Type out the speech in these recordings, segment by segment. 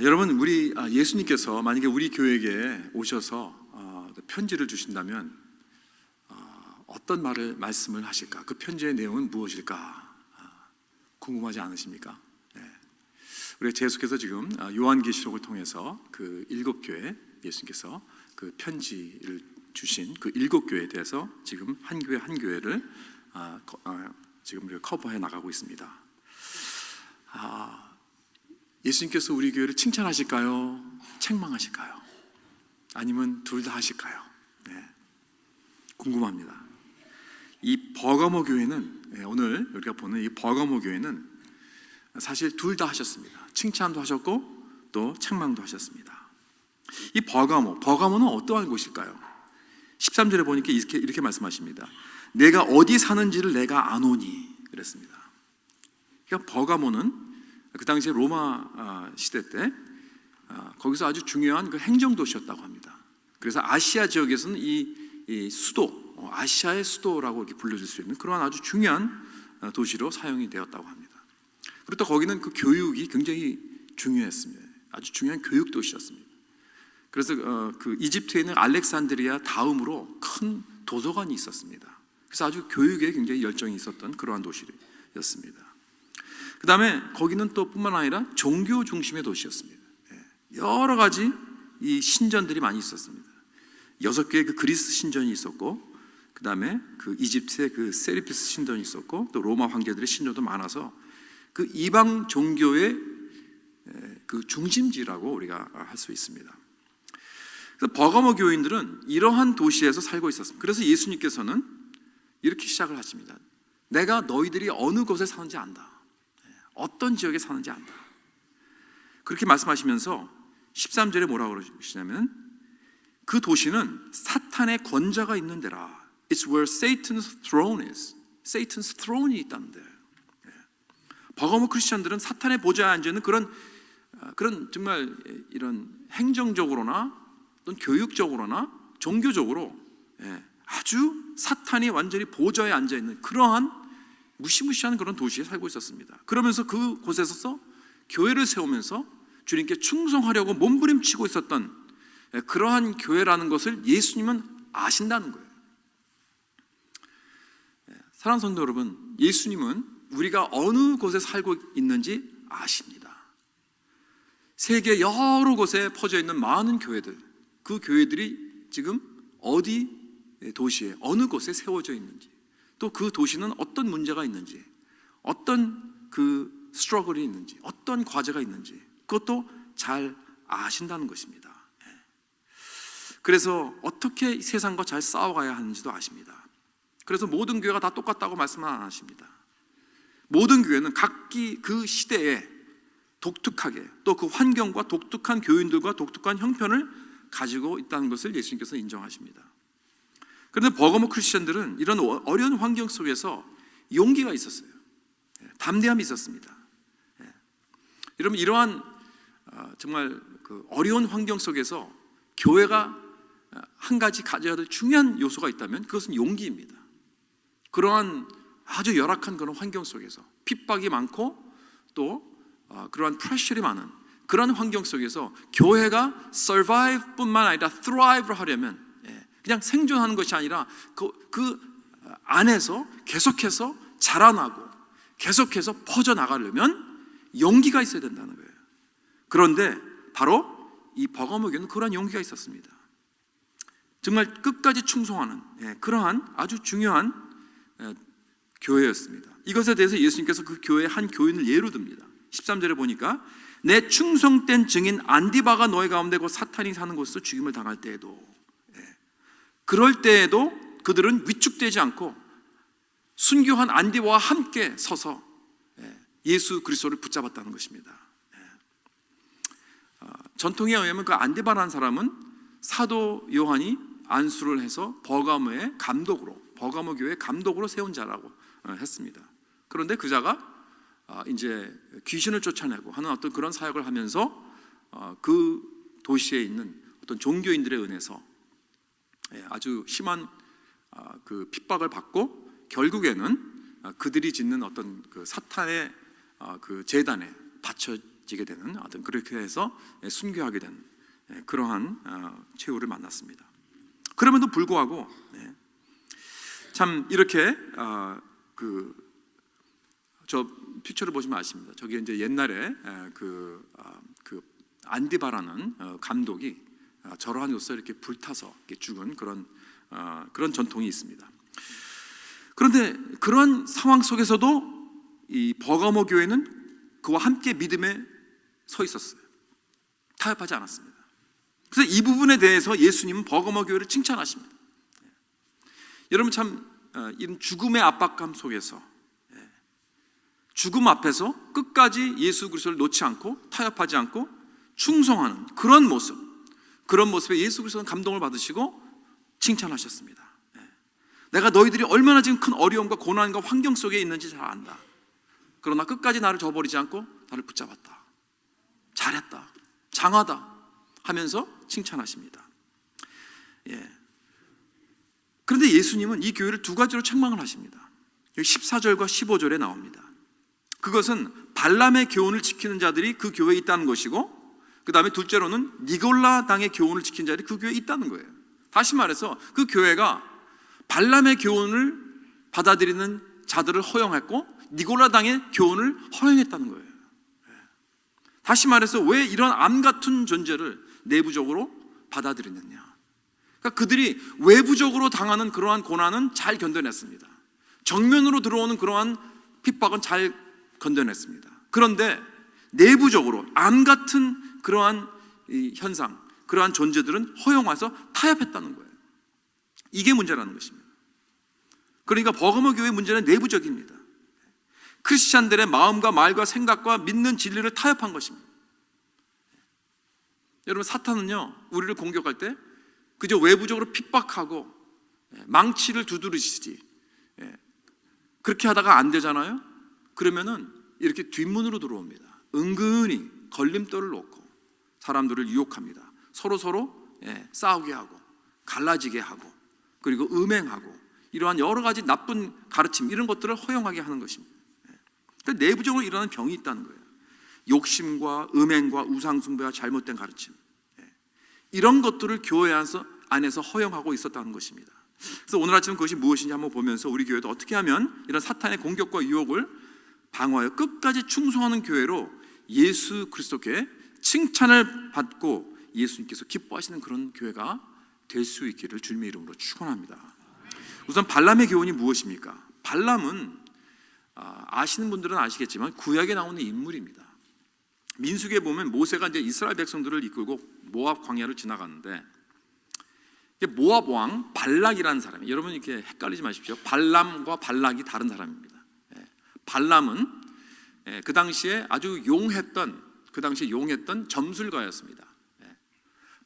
여러분, 우리 예수님께서 만약에 우리 교회에 오셔서 편지를 주신다면 어떤 말씀을 하실까? 그 편지의 내용은 무엇일까? 궁금하지 않으십니까? 우리가 계속해서 지금 요한계시록을 통해서 그 7교회, 예수님께서 그 편지를 주신 그 7교회에 대해서 지금 한 교회 한 교회를 지금 우리가 커버해 나가고 있습니다. 예수님께서 우리 교회를 칭찬하실까요? 책망하실까요? 아니면 둘 다 하실까요? 궁금합니다. 이 버가모 교회는, 오늘 우리가 보는 이 버가모 교회는 사실 둘 다 하셨습니다. 칭찬도 하셨고 또 책망도 하셨습니다. 이 버가모는 어떠한 곳일까요? 13절에 보니까 이렇게 말씀하십니다. 내가 어디 사는지를 내가 아노니 그랬습니다. 그러니까 버가모는 그 당시에 로마 시대 때 거기서 아주 중요한 그 행정도시였다고 합니다. 그래서 아시아 지역에서는 이 수도, 아시아의 수도라고 이렇게 불려질 수 있는 그러한 아주 중요한 도시로 사용이 되었다고 합니다. 그리고 또 거기는 그 교육이 굉장히 중요했습니다. 아주 중요한 교육 도시였습니다. 그래서 그 이집트에 있는 알렉산드리아 다음으로 큰 도서관이 있었습니다. 그래서 아주 교육에 굉장히 열정이 있었던 그러한 도시였습니다. 그 다음에 거기는 또 뿐만 아니라 종교 중심의 도시였습니다. 여러 가지 이 신전들이 많이 있었습니다. 6개의 그 그리스 신전이 있었고, 그 다음에 그 이집트의 그 세리피스 신전이 있었고, 또 로마 황제들의 신전도 많아서 그 이방 종교의 그 중심지라고 우리가 할 수 있습니다. 그래서 버가모 교인들은 이러한 도시에서 살고 있었습니다. 그래서 예수님께서는 이렇게 시작을 하십니다. 내가 너희들이 어느 곳에 사는지 안다. 어떤 지역에 사는지 안다. 그렇게 말씀하시면서 13절에 뭐라고 그러시냐면 그 도시는 사탄의 권자가 있는 데라. It's where Satan's throne is. Satan's throne이 있다는 데예요. 버가모 크리스천들은 사탄의 보좌에 앉아있는 그런 정말 이런 행정적으로나 또는 교육적으로나 종교적으로 아주 사탄이 완전히 보좌에 앉아있는 그러한 무시무시한 그런 도시에 살고 있었습니다. 그러면서 그곳에서 교회를 세우면서 주님께 충성하려고 몸부림치고 있었던 그러한 교회라는 것을 예수님은 아신다는 거예요. 사랑하는 성도 여러분, 예수님은 우리가 어느 곳에 살고 있는지 아십니다. 세계 여러 곳에 퍼져 있는 많은 교회들, 그 교회들이 지금 어디 도시에 어느 곳에 세워져 있는지, 또 그 도시는 어떤 문제가 있는지, 어떤 그 스트러글이 있는지, 어떤 과제가 있는지 그것도 잘 아신다는 것입니다. 그래서 어떻게 세상과 잘 싸워가야 하는지도 아십니다. 그래서 모든 교회가 다 똑같다고 말씀은 안 하십니다. 모든 교회는 각기 그 시대에 독특하게 또 그 환경과 독특한 교인들과 독특한 형편을 가지고 있다는 것을 예수님께서 인정하십니다. 그런데 버가모 크리스천들은 이런 어려운 환경 속에서 용기가 있었어요. 담대함이 있었습니다. 여러분, 이러한 정말 그 어려운 환경 속에서 교회가 한 가지 가져야 될 중요한 요소가 있다면 그것은 용기입니다. 그러한 아주 열악한 그런 환경 속에서 핍박이 많고 또 그러한 프레셔리 많은 그런 환경 속에서 교회가 survive 뿐만 아니라 thrive를 하려면 그냥 생존하는 것이 아니라 그 안에서 계속해서 자라나고 계속해서 퍼져나가려면 용기가 있어야 된다는 거예요. 그런데 바로 이 버가모 교회는 그러한 용기가 있었습니다. 정말 끝까지 충성하는 그러한 아주 중요한 교회였습니다. 이것에 대해서 예수님께서 그 교회의 한 교인을 예로 듭니다. 13절에 보니까 내 충성된 증인 안디바가 너희 가운데 곧 사탄이 사는 곳에서 죽임을 당할 때에도, 그럴 때에도 그들은 위축되지 않고 순교한 안디바와 함께 서서 예수 그리스도를 붙잡았다는 것입니다. 전통에 의하면 그 안디바라는 사람은 사도 요한이 안수를 해서 버가모의 감독으로, 버가모 교회 감독으로 세운 자라고 했습니다. 그런데 그 자가 이제 귀신을 쫓아내고 하는 어떤 그런 사역을 하면서 그 도시에 있는 어떤 종교인들의 은혜서 아주 심한 그 핍박을 받고 결국에는 그들이 짓는 어떤 그 사탄의 그 제단에 되는 어떤 그렇게 해서 순교하게 된 그러한 최후를 만났습니다. 그럼에도 불구하고 참 이렇게 저 픽처를 보시면 아십니다. 저게 이제 옛날에 그 안디바라는 감독이 저러한 곳에 이렇게 불타서 이렇게 죽은 그런 전통이 있습니다. 그런데 그런 상황 속에서도 이 버가모 교회는 그와 함께 믿음에 서 있었어요. 타협하지 않았습니다. 그래서 이 부분에 대해서 예수님은 버가모 교회를 칭찬하십니다. 여러분 참 이런 죽음의 압박감 속에서 죽음 앞에서 끝까지 예수 그리스도를 놓지 않고 타협하지 않고 충성하는 그런 모습에 예수 그리스도는 감동을 받으시고 칭찬하셨습니다. 내가 너희들이 얼마나 지금 큰 어려움과 고난과 환경 속에 있는지 잘 안다. 그러나 끝까지 나를 저버리지 않고 나를 붙잡았다. 잘했다. 장하다 하면서 칭찬하십니다. 그런데 예수님은 이 교회를 두 가지로 책망을 하십니다. 14절과 15절에 나옵니다. 그것은 발람의 교훈을 지키는 자들이 그 교회에 있다는 것이고, 그 다음에 둘째로는 니골라 당의 교훈을 지키는 자들이 그 교회에 있다는 거예요. 다시 말해서 그 교회가 발람의 교훈을 받아들이는 자들을 허용했고 니골라 당의 교훈을 허용했다는 거예요. 다시 말해서 왜 이런 암 같은 존재를 내부적으로 받아들이느냐. 그러니까 그들이 외부적으로 당하는 그러한 고난은 잘 견뎌냈습니다. 정면으로 들어오는 그러한 핍박은 잘 건져냈습니다. 그런데 내부적으로 암 같은 그러한 현상, 그러한 존재들은 허용해서 타협했다는 거예요. 이게 문제라는 것입니다. 그러니까 버가모 교회의 문제는 내부적입니다. 크리스찬들의 마음과 말과 생각과 믿는 진리를 타협한 것입니다. 여러분, 사탄은요 우리를 공격할 때 그저 외부적으로 핍박하고 망치를 두드리시지, 그렇게 하다가 안 되잖아요. 그러면은 이렇게 뒷문으로 들어옵니다. 은근히 걸림돌을 놓고 사람들을 유혹합니다. 서로 싸우게 하고 갈라지게 하고 그리고 음행하고 이러한 여러 가지 나쁜 가르침, 이런 것들을 허용하게 하는 것입니다. 그러니까 내부적으로 일어나는 병이 있다는 거예요. 욕심과 음행과 우상숭배와 잘못된 가르침, 이런 것들을 교회 안에서 허용하고 있었다는 것입니다. 그래서 오늘 아침 그것이 무엇인지 한번 보면서 우리 교회도 어떻게 하면 이런 사탄의 공격과 유혹을 방어하여 끝까지 충성하는 교회로 예수 그리스도께 칭찬을 받고 예수님께서 기뻐하시는 그런 교회가 될 수 있기를 주님의 이름으로 축원합니다. 우선 발람의 교훈이 무엇입니까? 발람은 아시는 분들은 아시겠지만 구약에 나오는 인물입니다. 민수기에 보면 모세가 이제 이스라엘 백성들을 이끌고 모압 광야를 지나가는데 모압 왕 발락이라는 사람이, 여러분 이렇게 헷갈리지 마십시오. 발람과 발락이 다른 사람입니다. 발람은 그 당시에 아주 용했던 점술가였습니다.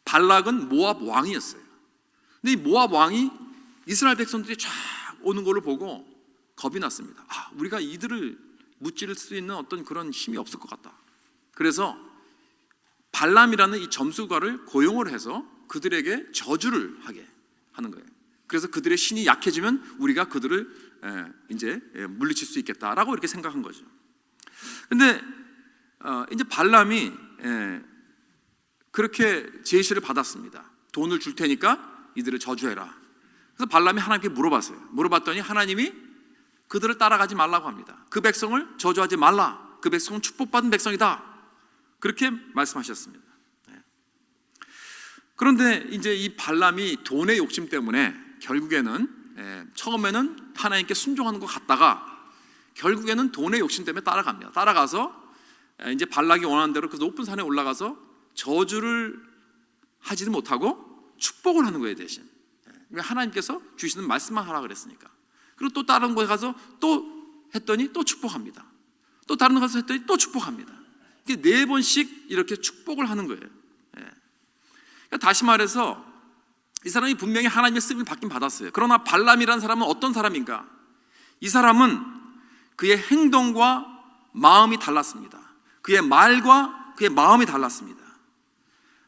발락은 모압 왕이었어요. 근데 이 모압 왕이 이스라엘 백성들이 쫙 오는 것을 보고 겁이 났습니다. 우리가 이들을 무찌를 수 있는 어떤 그런 힘이 없을 것 같다. 그래서 발람이라는 이 점술가를 고용을 해서 그들에게 저주를 하게 하는 거예요. 그래서 그들의 신이 약해지면 우리가 그들을 이제 물리칠 수 있겠다라고 이렇게 생각한 거죠. 근데 이제 발람이 그렇게 제시를 받았습니다. 돈을 줄 테니까 이들을 저주해라. 그래서 발람이 하나님께 물어봤어요. 물어봤더니 하나님이 그들을 따라가지 말라고 합니다. 그 백성을 저주하지 말라. 그 백성은 축복받은 백성이다. 그렇게 말씀하셨습니다. 그런데 이제 이 발람이 돈의 욕심 때문에 결국에는 처음에는 하나님께 순종하는 것 같다가 결국에는 돈의 욕심 때문에 따라갑니다. 따라가서 이제 발락이 원하는 대로 그 높은 산에 올라가서 저주를 하지도 못하고 축복을 하는 거예요, 대신. 하나님께서 주시는 말씀만 하라 그랬으니까. 그리고 또 다른 곳에 가서 또 했더니 또 축복합니다. 또 다른 곳에 가서 했더니 또 축복합니다. 이게 4번씩 이렇게 축복을 하는 거예요. 그러니까 다시 말해서 이 사람이 분명히 하나님의 쓰임을 받긴 받았어요. 그러나 발람이라는 사람은 어떤 사람인가? 이 사람은 그의 행동과 마음이 달랐습니다. 그의 말과 그의 마음이 달랐습니다.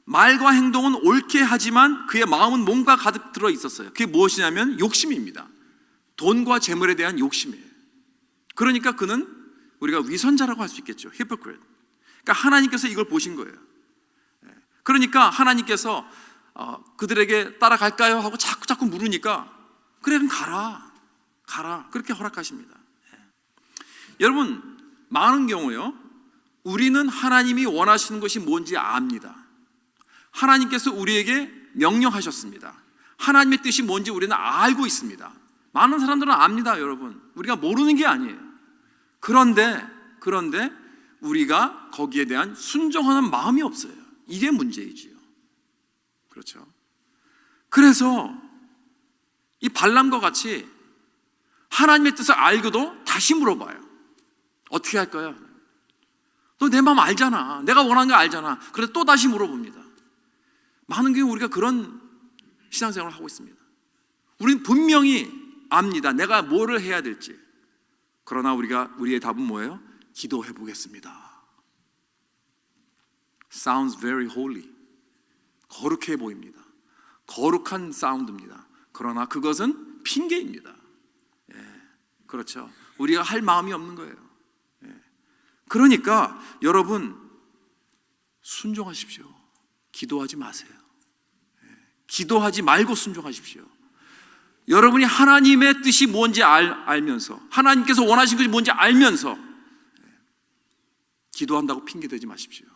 말과 행동은 옳게 하지만 그의 마음은 뭔가 가득 들어 있었어요. 그게 무엇이냐면 욕심입니다. 돈과 재물에 대한 욕심이에요. 그러니까 그는 우리가 위선자라고 할 수 있겠죠. hypocrite. 그러니까 하나님께서 이걸 보신 거예요. 그러니까 하나님께서 그들에게 따라갈까요? 하고 자꾸 물으니까 그래 그럼 가라 그렇게 허락하십니다. 여러분, 많은 경우요 우리는 하나님이 원하시는 것이 뭔지 압니다. 하나님께서 우리에게 명령하셨습니다. 하나님의 뜻이 뭔지 우리는 알고 있습니다. 많은 사람들은 압니다. 여러분, 우리가 모르는 게 아니에요. 그런데 우리가 거기에 대한 순종하는 마음이 없어요. 이게 문제이지요. 그렇죠? 그래서 이 발람과 같이 하나님의 뜻을 알고도 다시 물어봐요. 어떻게 할까요? 너 내 마음 알잖아. 내가 원하는 거 알잖아. 그래서 또 다시 물어봅니다. 많은 경우 우리가 그런 신앙생활을 하고 있습니다. 우리는 분명히 압니다. 내가 뭐를 해야 될지. 그러나 우리의 답은 뭐예요? 기도해 보겠습니다. Sounds very holy. 거룩해 보입니다. 거룩한 사운드입니다. 그러나 그것은 핑계입니다. 그렇죠. 우리가 할 마음이 없는 거예요. 그러니까 여러분 순종하십시오. 기도하지 마세요. 기도하지 말고 순종하십시오. 여러분이 하나님의 뜻이 뭔지 알면서, 하나님께서 원하신 것이 뭔지 알면서 기도한다고 핑계대지 마십시오.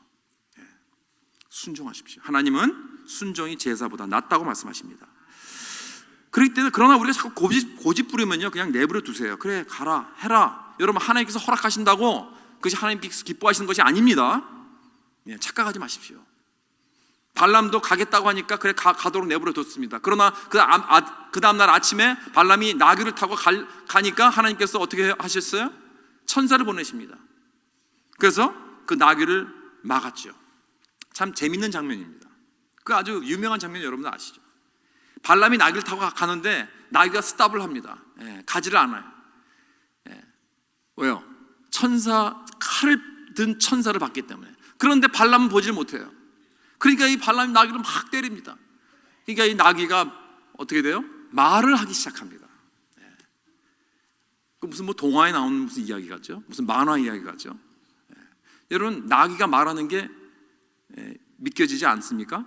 순종하십시오. 하나님은 순종이 제사보다 낫다고 말씀하십니다. 그렇기 때문에 그러나 우리가 자꾸 고집 부리면요 그냥 내버려 두세요. 그래 가라 해라. 여러분, 하나님께서 허락하신다고 그것이 하나님께서 기뻐하시는 것이 아닙니다. 착각하지 마십시오. 발람도 가겠다고 하니까 그래 가도록 내버려 뒀습니다. 그러나 그 다음날 아침에 발람이 나귀를 타고 가니까 하나님께서 어떻게 하셨어요? 천사를 보내십니다. 그래서 그 나귀를 막았죠. 참 재밌는 장면입니다. 그 아주 유명한 장면 여러분들 아시죠? 발람이 나귀를 타고 가는데 나귀가 스탑을 합니다. 가지를 않아요. 왜요? 칼을 든 천사를 봤기 때문에. 그런데 발람은 보지를 못해요. 그러니까 이 발람이 나귀를 막 때립니다. 그러니까 이 나귀가 어떻게 돼요? 말을 하기 시작합니다. 그 무슨 동화에 나오는 무슨 이야기 같죠? 무슨 만화 이야기 같죠? 여러분, 나귀가 말하는 게 믿겨지지 않습니까?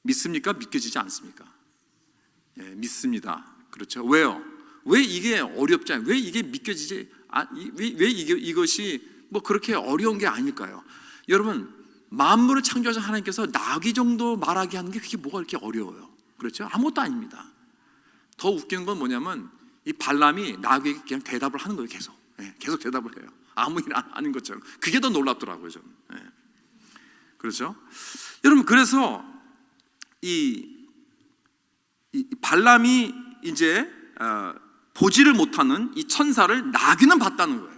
믿습니까? 믿겨지지 않습니까? 믿습니다. 그렇죠? 왜요? 왜 이게 어렵지 않아요? 왜 이게 믿겨지지? 왜 이것이 뭐 그렇게 어려운 게 아닐까요? 여러분, 만물을 창조하신 하나님께서 나귀 정도 말하게 하는 게 그게 뭐가 이렇게 어려워요? 그렇죠? 아무것도 아닙니다. 더 웃기는 건 뭐냐면 이 발람이 나귀에게 그냥 대답을 하는 거예요. 계속 대답을 해요. 아무 일 안 하는 것처럼. 그게 더 놀랍더라고요, 저는. 그렇죠? 여러분, 그래서 이 발람이 이제 보지를 못하는 이 천사를 나귀는 봤다는 거예요.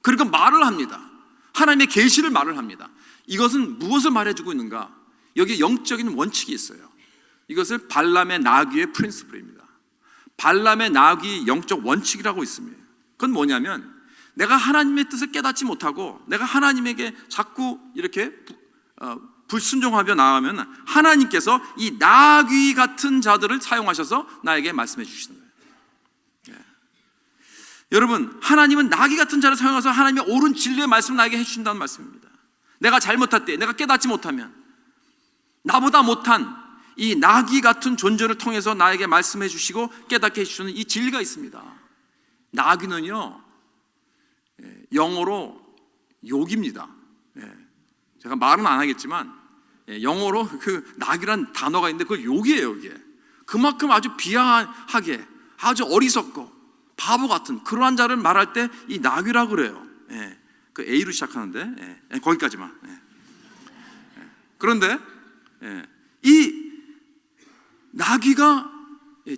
그러니까 말을 합니다. 하나님의 계시를 말을 합니다. 이것은 무엇을 말해주고 있는가? 여기 영적인 원칙이 있어요. 이것을 발람의 나귀의 프린시플입니다. 발람의 나귀 영적 원칙이라고 있습니다. 그건 뭐냐면 내가 하나님의 뜻을 깨닫지 못하고 내가 하나님에게 자꾸 이렇게 불순종하며 나아가면 하나님께서 이 나귀 같은 자들을 사용하셔서 나에게 말씀해 주시는 거예요. 여러분, 하나님은 나귀 같은 자를 사용해서 하나님의 옳은 진리의 말씀을 나에게 해주신다는 말씀입니다. 내가 잘못할 때, 내가 깨닫지 못하면 나보다 못한 이 나귀 같은 존재를 통해서 나에게 말씀해 주시고 깨닫게 해주시는 이 진리가 있습니다. 나귀는요 영어로 욕입니다. 제가 말은 안 하겠지만 영어로 그 나귀란 단어가 있는데 그걸 욕이에요. 이게 그만큼 아주 비하하게 아주 어리석고 바보 같은 그러한 자를 말할 때 이 나귀라고 그래요. 그 A로 시작하는데 거기까지만. 그런데 이 나귀가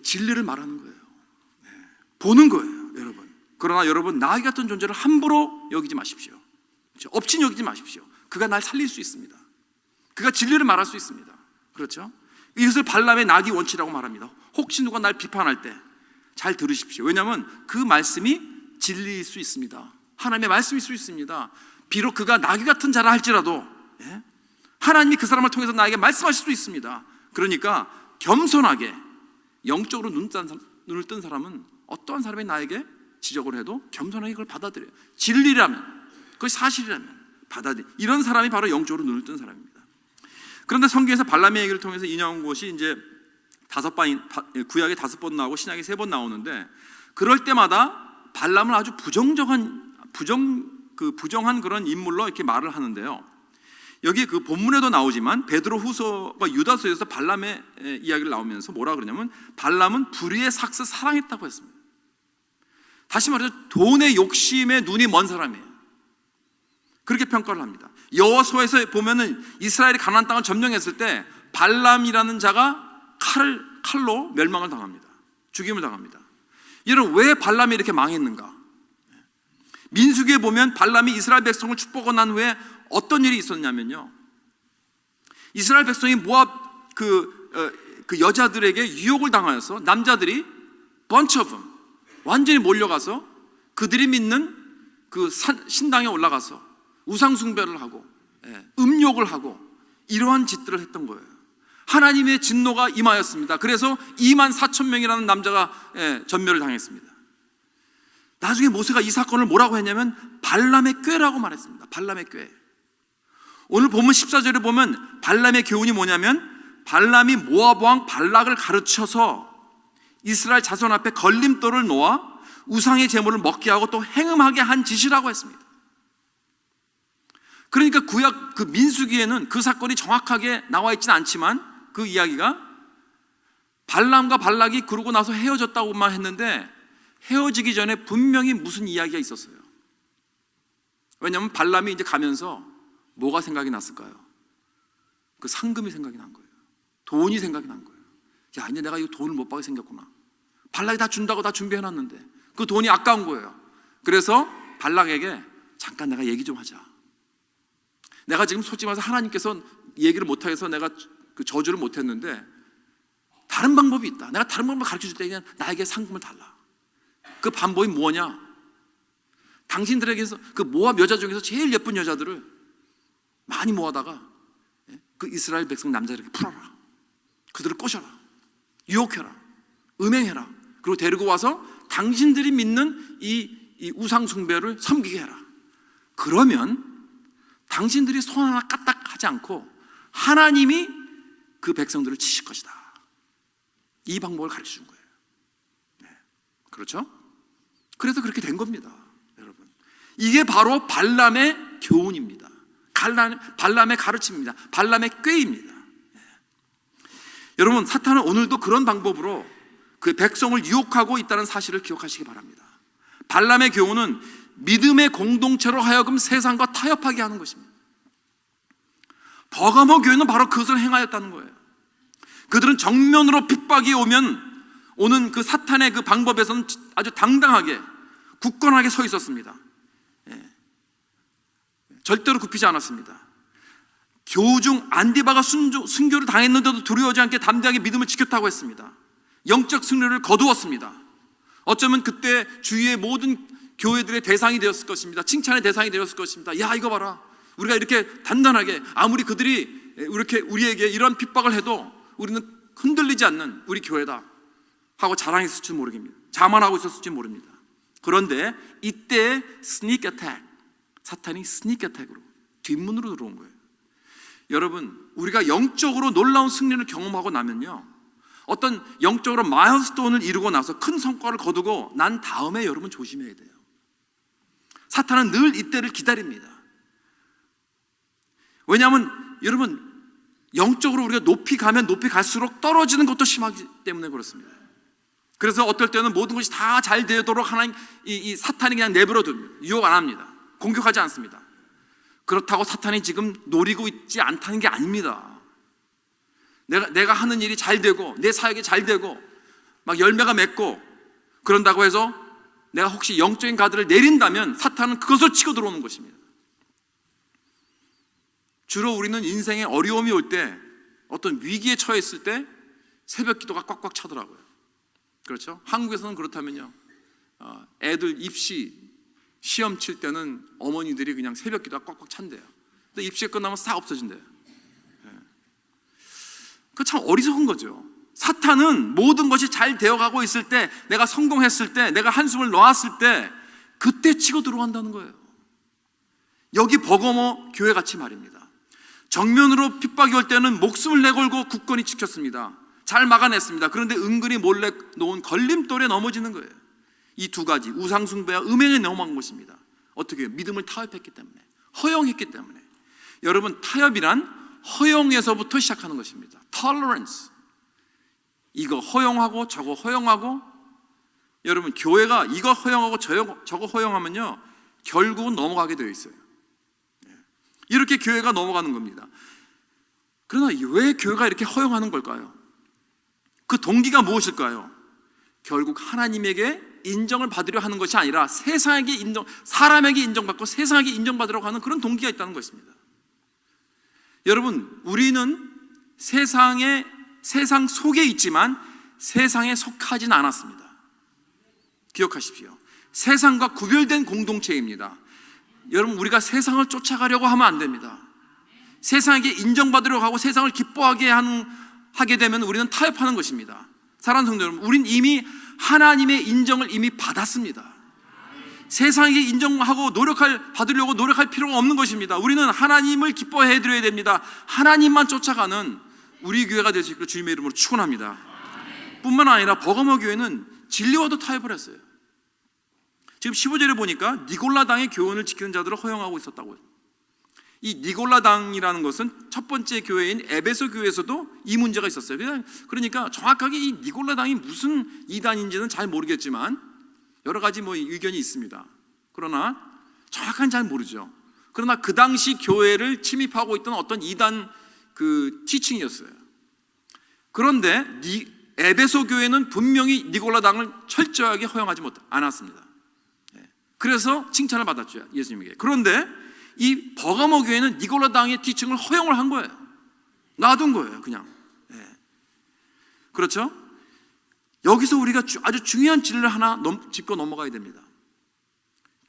진리를 말하는 거예요. 보는 거예요, 여러분. 그러나 여러분, 나귀 같은 존재를 함부로 여기지 마십시오. 업신 여기지 마십시오. 그가 날 살릴 수 있습니다. 그가 진리를 말할 수 있습니다. 그렇죠? 이것을 발람의 나귀 원칙이라고 말합니다. 혹시 누가 날 비판할 때 잘 들으십시오. 왜냐하면 그 말씀이 진리일 수 있습니다. 하나님의 말씀일 수 있습니다. 비록 그가 나귀 같은 자라 할지라도 하나님이 그 사람을 통해서 나에게 말씀하실 수 있습니다. 그러니까 겸손하게 영적으로 눈을 뜬 사람은 어떠한 사람이 나에게 지적을 해도 겸손하게 그걸 받아들여요. 진리라면, 그것이 사실이라면 이런 사람이 바로 영적으로 눈을 뜬 사람입니다. 그런데 성경에서 발람의 얘기를 통해서 인용한 것이 이제 구약에 5번 나오고 신약에 3번 나오는데, 그럴 때마다 발람은 아주 부정한 그런 인물로 이렇게 말을 하는데요. 여기 그 본문에도 나오지만 베드로후서와 유다서에서 발람의 이야기를 나오면서 뭐라 그러냐면, 발람은 불의의 삭스 사랑했다고 했습니다. 다시 말해서 돈의 욕심에 눈이 먼 사람이에요. 그렇게 평가를 합니다. 여호수아에서 보면은 이스라엘이 가나안 땅을 점령했을 때 발람이라는 자가 칼로 멸망을 당합니다. 죽임을 당합니다. 이런 왜 발람이 이렇게 망했는가? 민수기에 보면 발람이 이스라엘 백성을 축복하고 난 후에 어떤 일이 있었냐면요, 이스라엘 백성이 모압 그 여자들에게 유혹을 당하여서 남자들이 bunch of them 완전히 몰려가서 그들이 믿는 그 신당에 올라가서 우상숭배를 하고 음욕을 하고 이러한 짓들을 했던 거예요. 하나님의 진노가 임하였습니다. 그래서 24,000명이라는 남자가 전멸을 당했습니다. 나중에 모세가 이 사건을 뭐라고 했냐면 발람의 꾀라고 말했습니다. 발람의 꾀. 오늘 본문 14절에 보면 발람의 교훈이 뭐냐면, 발람이 모압 왕 발락을 가르쳐서 이스라엘 자손 앞에 걸림돌을 놓아 우상의 제물을 먹게 하고 또 행음하게 한 짓이라고 했습니다. 그러니까 구약 그 민수기에는 그 사건이 정확하게 나와 있지는 않지만 그 이야기가 발람과 발락이 그러고 나서 헤어졌다고만 했는데, 헤어지기 전에 분명히 무슨 이야기가 있었어요. 왜냐하면 발람이 이제 가면서 뭐가 생각이 났을까요? 그 상금이 생각이 난 거예요. 돈이 생각이 난 거예요. 야, 이제 내가 이 돈을 못 받게 생겼구나. 발락이 다 준다고 다 준비해놨는데 그 돈이 아까운 거예요. 그래서 발락에게 잠깐 내가 얘기 좀 하자. 내가 지금 솔직히 말해서 하나님께서 얘기를 못하게 해서 내가 그 저주를 못했는데 다른 방법이 있다. 내가 다른 방법을 가르쳐줄 때 그냥 나에게 상금을 달라. 그 방법이 뭐냐? 당신들에게서 그 모압 여자 중에서 제일 예쁜 여자들을 많이 모아다가 그 이스라엘 백성 남자들에게 풀어라. 그들을 꼬셔라. 유혹해라. 음행해라. 그리고 데리고 와서 당신들이 믿는 이 우상 숭배를 섬기게 해라. 그러면 당신들이 손 하나 까딱하지 않고 하나님이 그 백성들을 치실 것이다. 이 방법을 가르쳐 준 거예요. 네. 그렇죠? 그래서 그렇게 된 겁니다, 여러분. 이게 바로 발람의 교훈입니다. 발람의 가르침입니다. 발람의 꾀입니다. 네. 여러분, 사탄은 오늘도 그런 방법으로 그 백성을 유혹하고 있다는 사실을 기억하시기 바랍니다. 발람의 교훈은 믿음의 공동체로 하여금 세상과 타협하게 하는 것입니다. 버가모 교회는 바로 그것을 행하였다는 거예요. 그들은 정면으로 핍박이 오는 그 사탄의 그 방법에서는 아주 당당하게 굳건하게 서 있었습니다. 절대로 굽히지 않았습니다. 교우 중 안디바가 순교를 당했는데도 두려워하지 않게 담대하게 믿음을 지켰다고 했습니다. 영적 승리를 거두었습니다. 어쩌면 그때 주위의 모든 교회들의 대상이 되었을 것입니다. 칭찬의 대상이 되었을 것입니다. 야, 이거 봐라, 우리가 이렇게 단단하게, 아무리 그들이 이렇게 우리에게 이런 핍박을 해도 우리는 흔들리지 않는 우리 교회다 하고 자랑했을지 모르겠습니다. 자만하고 있었을지 모릅니다. 그런데 이때 스니크 어택, 사탄이 스니크 어택으로 뒷문으로 들어온 거예요. 여러분, 우리가 영적으로 놀라운 승리를 경험하고 나면요, 어떤 영적으로 마일스톤을 이루고 나서 큰 성과를 거두고 난 다음에 여러분 조심해야 돼요. 사탄은 늘 이때를 기다립니다. 왜냐하면 여러분, 영적으로 우리가 높이 가면 높이 갈수록 떨어지는 것도 심하기 때문에 그렇습니다. 그래서 어떨 때는 모든 것이 다 잘 되도록 하나님, 이 사탄이 그냥 내버려 둡니다. 유혹 안 합니다. 공격하지 않습니다. 그렇다고 사탄이 지금 노리고 있지 않다는 게 아닙니다. 내가 하는 일이 잘 되고 내 사역이 잘 되고 막 열매가 맺고 그런다고 해서 내가 혹시 영적인 가드를 내린다면 사탄은 그것을 치고 들어오는 것입니다. 주로 우리는 인생에 어려움이 올 때, 어떤 위기에 처했을 때 새벽 기도가 꽉꽉 차더라고요. 그렇죠? 한국에서는 그렇다면요, 애들 입시 시험 칠 때는 어머니들이 그냥 새벽 기도가 꽉꽉 찬대요. 근데 입시가 끝나면 싹 없어진대요. 그 참 어리석은 거죠. 사탄은 모든 것이 잘 되어가고 있을 때, 내가 성공했을 때, 내가 한숨을 놓았을 때 그때 치고 들어간다는 거예요. 여기 버거머 교회 같이 말입니다. 정면으로 핍박이 올 때는 목숨을 내걸고 굳건히 지켰습니다. 잘 막아냈습니다. 그런데 은근히 몰래 놓은 걸림돌에 넘어지는 거예요. 이 두 가지, 우상숭배와 음행에 넘어간 것입니다. 어떻게 해요? 믿음을 타협했기 때문에, 허용했기 때문에. 여러분, 타협이란 허용에서부터 시작하는 것입니다. tolerance. 이거 허용하고 저거 허용하고. 여러분, 교회가 이거 허용하고 저거 허용하면요, 결국은 넘어가게 되어 있어요. 이렇게 교회가 넘어가는 겁니다. 그러나 왜 교회가 이렇게 허용하는 걸까요? 그 동기가 무엇일까요? 결국 하나님에게 인정을 받으려 하는 것이 아니라 사람에게 인정받고 세상에게 인정받으려고 하는 그런 동기가 있다는 것입니다. 여러분, 우리는 세상 속에 있지만 세상에 속하지는 않았습니다. 기억하십시오. 세상과 구별된 공동체입니다. 여러분, 우리가 세상을 쫓아가려고 하면 안 됩니다. 세상에게 인정받으려고 하고 세상을 기뻐하게 하게 되면 우리는 타협하는 것입니다. 사랑하는 성도 여러분, 우린 이미 하나님의 인정을 이미 받았습니다. 세상에게 인정하고 받으려고 노력할 필요가 없는 것입니다. 우리는 하나님을 기뻐해 드려야 됩니다. 하나님만 쫓아가는 우리 교회가 될 수 있기를 주님의 이름으로 축원합니다. 뿐만 아니라 버거머 교회는 진리와도 타협을 했어요. 지금 15절에 보니까 니골라당의 교훈을 지키는 자들을 허용하고 있었다고요. 이 니골라당이라는 것은 첫 번째 교회인 에베소 교회에서도 이 문제가 있었어요. 그러니까 정확하게 이 니골라당이 무슨 이단인지는 잘 모르겠지만 여러 가지 의견이 있습니다. 그러나 정확한 잘 모르죠. 그러나 그 당시 교회를 침입하고 있던 어떤 이단 티칭이었어요. 그런데 에베소 교회는 분명히 니골라당을 철저하게 허용하지 않았습니다. 그래서 칭찬을 받았죠, 예수님에게. 그런데 이 버가모 교회는 니골라당의 티칭을 허용을 한 거예요. 놔둔 거예요, 그냥. 그렇죠? 여기서 우리가 아주 중요한 진리를 하나 짚고 넘어가야 됩니다.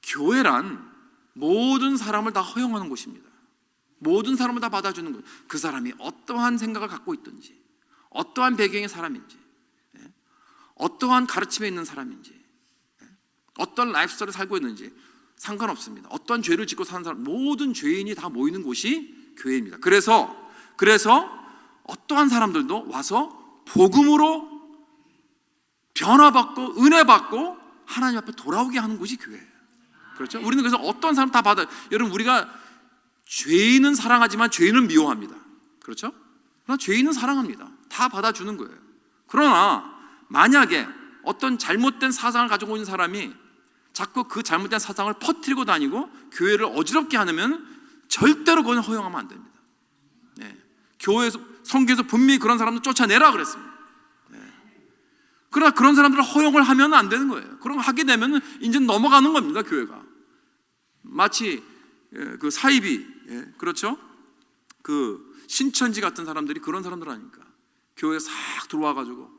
교회란 모든 사람을 다 허용하는 곳입니다. 모든 사람을 다 받아주는 것. 그 사람이 어떠한 생각을 갖고 있든지, 어떠한 배경의 사람인지, 어떠한 가르침에 있는 사람인지, 어떤 라이프스타일을 살고 있는지 상관없습니다. 어떤 죄를 짓고 사는 사람, 모든 죄인이 다 모이는 곳이 교회입니다. 그래서 어떠한 사람들도 와서 복음으로 변화받고 은혜받고 하나님 앞에 돌아오게 하는 곳이 교회예요. 그렇죠? 우리는 그래서 어떤 사람 다 받아요. 여러분, 우리가 죄인은 사랑하지만 죄인은 미워합니다. 그렇죠? 그러나 죄인은 사랑합니다. 다 받아주는 거예요. 그러나 만약에 어떤 잘못된 사상을 가지고 있는 사람이 자꾸 그 잘못된 사상을 퍼뜨리고 다니고 교회를 어지럽게 하면 절대로 그건 허용하면 안 됩니다. 교회에서, 성경에서 분명히 그런 사람들 쫓아내라 그랬습니다. 그러나 그런 사람들을 허용을 하면 안 되는 거예요. 그런 거 하게 되면 이제 넘어가는 겁니다, 교회가. 마치 그 사이비, 그렇죠? 그 신천지 같은 사람들이 그런 사람들 아닙니까? 교회에 싹 들어와가지고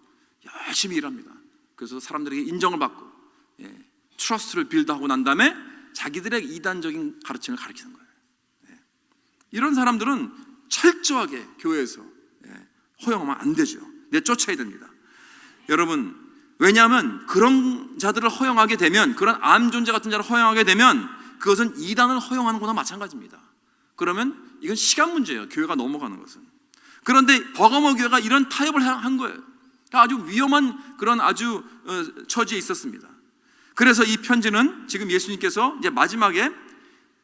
열심히 일합니다. 그래서 사람들에게 인정을 받고 트러스트를 빌드하고 난 다음에 자기들의 이단적인 가르침을 가르치는 거예요. 이런 사람들은 철저하게 교회에서 허용하면 안 되죠. 내쫓아야 됩니다. 여러분, 왜냐하면 그런 자들을 허용하게 되면, 그런 암 존재 같은 자를 허용하게 되면 그것은 이단을 허용하는 거나 마찬가지입니다. 그러면 이건 시간 문제예요, 교회가 넘어가는 것은. 그런데 버가모 교회가 이런 타협을 한 거예요. 아주 위험한 그런 아주 처지에 있었습니다. 그래서 이 편지는 지금 예수님께서 이제 마지막에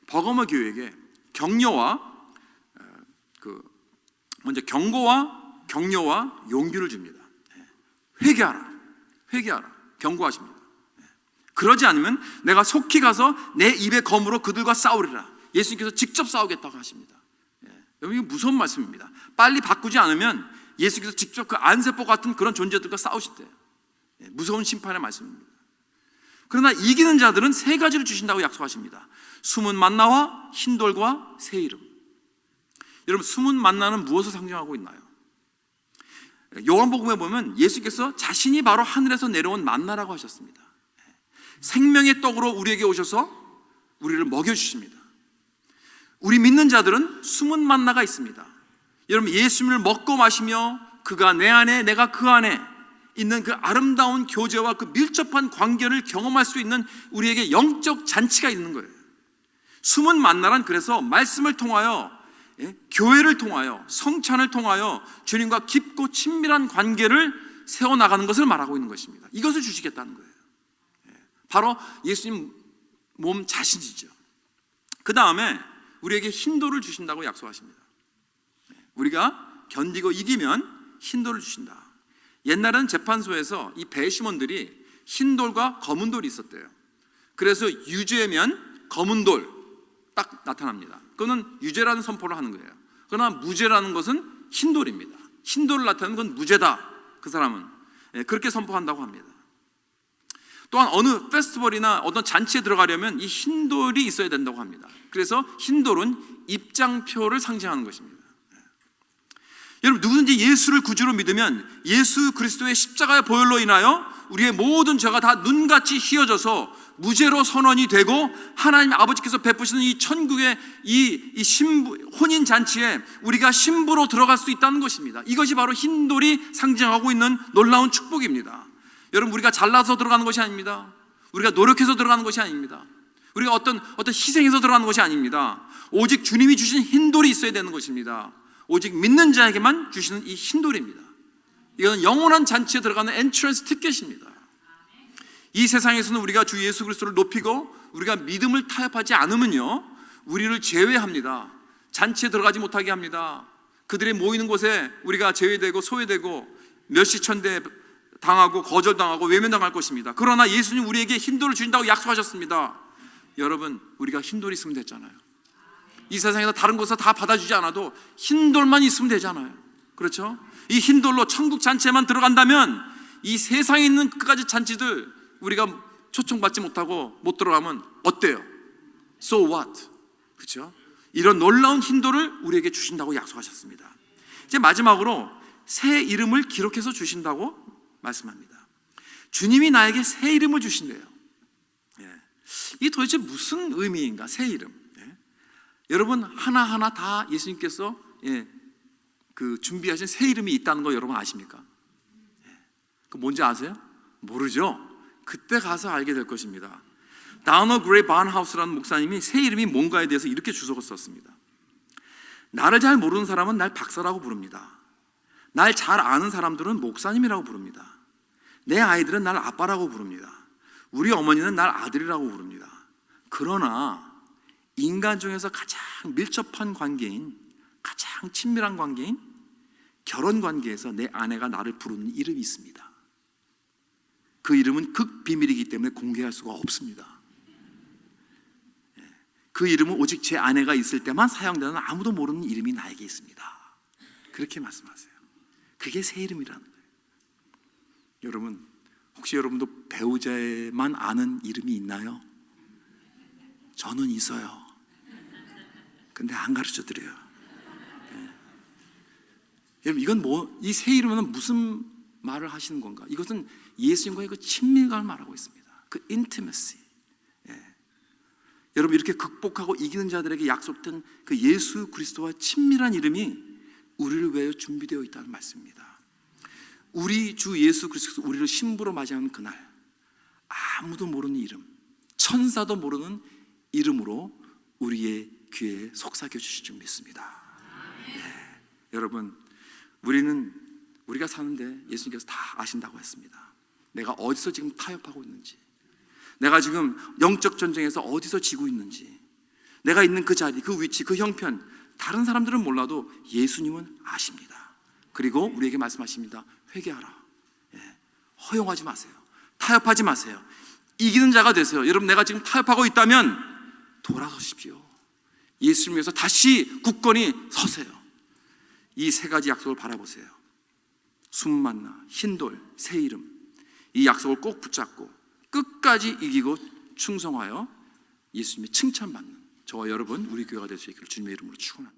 버가모 교회에게 먼저 경고와 격려와 용기를 줍니다. 회개하라, 경고하십니다. 그러지 않으면 내가 속히 가서 내 입의 검으로 그들과 싸우리라. 예수님께서 직접 싸우겠다고 하십니다. 여러분, 이거 무서운 말씀입니다. 빨리 바꾸지 않으면 예수께서 직접 그 안세포 같은 그런 존재들과 싸우신대요. 무서운 심판의 말씀입니다. 그러나 이기는 자들은 세 가지를 주신다고 약속하십니다. 숨은 만나와 흰돌과 새 이름. 여러분, 숨은 만나는 무엇을 상징하고 있나요? 요한복음에 보면 예수께서 자신이 바로 하늘에서 내려온 만나라고 하셨습니다. 생명의 떡으로 우리에게 오셔서 우리를 먹여주십니다. 우리 믿는 자들은 숨은 만나가 있습니다. 여러분, 예수님을 먹고 마시며 그가 내 안에 내가 그 안에 있는 그 아름다운 교제와 그 밀접한 관계를 경험할 수 있는 우리에게 영적 잔치가 있는 거예요. 숨은 만나란 그래서 말씀을 통하여, 교회를 통하여, 성찬을 통하여 주님과 깊고 친밀한 관계를 세워나가는 것을 말하고 있는 것입니다. 이것을 주시겠다는 거예요. 바로 예수님 몸 자신이죠. 그 다음에 우리에게 흰돌을 주신다고 약속하십니다. 우리가 견디고 이기면 흰돌을 주신다. 옛날에는 재판소에서 이 배심원들이 흰돌과 검은 돌이 있었대요. 그래서 유죄면 검은 돌 딱 나타납니다. 그거는 유죄라는 선포를 하는 거예요. 그러나 무죄라는 것은 흰돌입니다. 흰돌을 나타내는 건 무죄다. 그 사람은 그렇게 선포한다고 합니다. 또한 어느 페스티벌이나 어떤 잔치에 들어가려면 이 흰돌이 있어야 된다고 합니다. 그래서 흰돌은 입장표를 상징하는 것입니다. 여러분, 누구든지 예수를 구주로 믿으면 예수 그리스도의 십자가의 보혈로 인하여 우리의 모든 죄가 다 눈같이 휘어져서 무죄로 선언이 되고 하나님 아버지께서 베푸시는 이 천국의 이 신부, 혼인 잔치에 우리가 신부로 들어갈 수 있다는 것입니다. 이것이 바로 흰돌이 상징하고 있는 놀라운 축복입니다. 여러분, 우리가 잘나서 들어가는 것이 아닙니다. 우리가 노력해서 들어가는 것이 아닙니다. 우리가 어떤 희생해서 들어가는 것이 아닙니다. 오직 주님이 주신 흰돌이 있어야 되는 것입니다. 오직 믿는 자에게만 주시는 이 흰돌입니다. 이건 영원한 잔치에 들어가는 엔트런스 티켓입니다. 이 세상에서는 우리가 주 예수 그리스도를 높이고 우리가 믿음을 타협하지 않으면요, 우리를 제외합니다. 잔치에 들어가지 못하게 합니다. 그들이 모이는 곳에 우리가 제외되고 소외되고 멸시천대 당하고 거절당하고 외면당할 것입니다. 그러나 예수님 우리에게 흰돌을 주신다고 약속하셨습니다. 여러분, 우리가 흰돌이 있으면 됐잖아요. 이 세상에서 다른 것을 다 받아주지 않아도 흰돌만 있으면 되잖아요. 그렇죠? 이 흰돌로 천국 잔치에만 들어간다면 이 세상에 있는 그까지 잔치들 우리가 초청받지 못하고 못 들어가면 어때요? So what? 그렇죠? 이런 놀라운 흰돌을 우리에게 주신다고 약속하셨습니다. 이제 마지막으로 새 이름을 기록해서 주신다고 말씀합니다. 주님이 나에게 새 이름을 주신대요. 이게 도대체 무슨 의미인가? 새 이름. 여러분, 하나하나 다 예수님께서 그 준비하신 새 이름이 있다는 거 여러분 아십니까? 그 뭔지 아세요? 모르죠? 그때 가서 알게 될 것입니다. 다우너 그레이 바운하우스라는 목사님이 새 이름이 뭔가에 대해서 이렇게 주석을 썼습니다. 나를 잘 모르는 사람은 날 박사라고 부릅니다. 날 잘 아는 사람들은 목사님이라고 부릅니다. 내 아이들은 날 아빠라고 부릅니다. 우리 어머니는 날 아들이라고 부릅니다. 그러나 인간 중에서 가장 밀접한 관계인, 가장 친밀한 관계인 결혼 관계에서 내 아내가 나를 부르는 이름이 있습니다. 그 이름은 극비밀이기 때문에 공개할 수가 없습니다. 그 이름은 오직 제 아내가 있을 때만 사용되는 아무도 모르는 이름이 나에게 있습니다. 그렇게 말씀하세요. 그게 새 이름이라는 거예요. 여러분, 혹시 여러분도 배우자만 아는 이름이 있나요? 저는 있어요. 근데 안 가르쳐 드려요. 여러분, 이건 이 새 이름은 무슨 말을 하시는 건가? 이것은 예수님과의 그 친밀감을 말하고 있습니다. 그 intimacy. 여러분, 이렇게 극복하고 이기는 자들에게 약속된 그 예수 그리스도와 친밀한 이름이 우리를 위하여 준비되어 있다는 말씀입니다. 우리 주 예수 그리스도께서 우리를 신부로 맞이하는 그날, 아무도 모르는 이름, 천사도 모르는 이름으로 우리의 귀에 속삭여 주실 줄 믿습니다. 여러분, 우리가 사는데 예수님께서 다 아신다고 했습니다. 내가 어디서 지금 타협하고 있는지, 내가 지금 영적 전쟁에서 어디서 지고 있는지, 내가 있는 그 자리, 그 위치, 그 형편, 다른 사람들은 몰라도 예수님은 아십니다. 그리고 우리에게 말씀하십니다. 회개하라. 허용하지 마세요. 타협하지 마세요. 이기는 자가 되세요. 여러분, 내가 지금 타협하고 있다면 돌아서십시오. 예수님 위해서 다시 굳건히 서세요. 이 세 가지 약속을 바라보세요. 숨만나, 흰돌, 새 이름, 이 약속을 꼭 붙잡고 끝까지 이기고 충성하여 예수님의 칭찬받는 저와 여러분, 우리 교회가 될 수 있기를 주님의 이름으로 축원합니다.